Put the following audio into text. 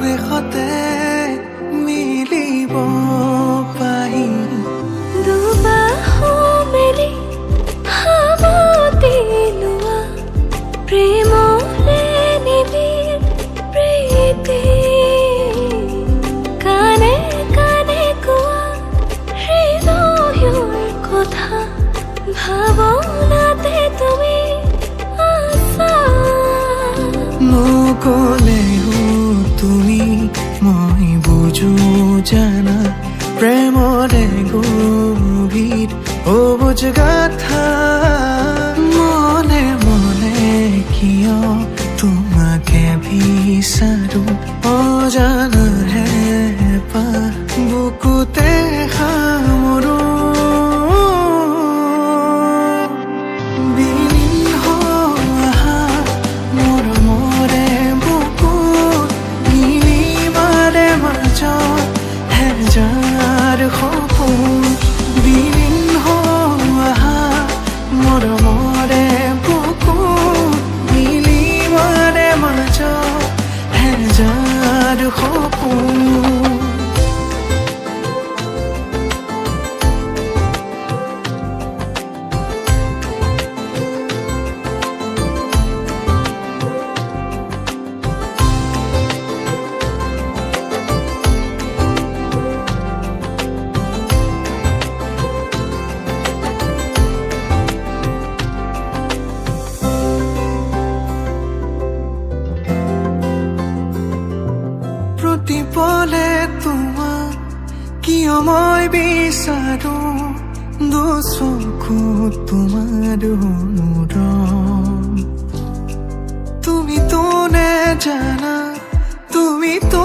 পৰিৱেশতে মিলিব পাহি দুবাহু মেলি সাৱটি লোৱা প্ৰেমৰে নিবিড় প্ৰীতি কানে কানে কোৱা হৃদয়ৰ কথা ভাৱনাতে তুমি আছা নকলেও তুমি মই বুজো জানা প্ৰেমৰে গভীৰ অবুজ গাথা মনে মনে কিয় তোমাকে বিচাৰো অজানা হেঁপাহ বুকুতে সামৰো বিলীন হোৱা মৰমৰে বুকুত মিলিবাৰে মাজত হেজাৰ সপোন বিলীন হোৱা মৰমৰে বুকুত মিলিবাৰে মাজত হেজাৰ সপোন প্ৰতিপলে তোমাক কিয় মই বিচাৰো দুচকু তোমাৰ অনুৰম তুমি তো নেজানা তুমি তো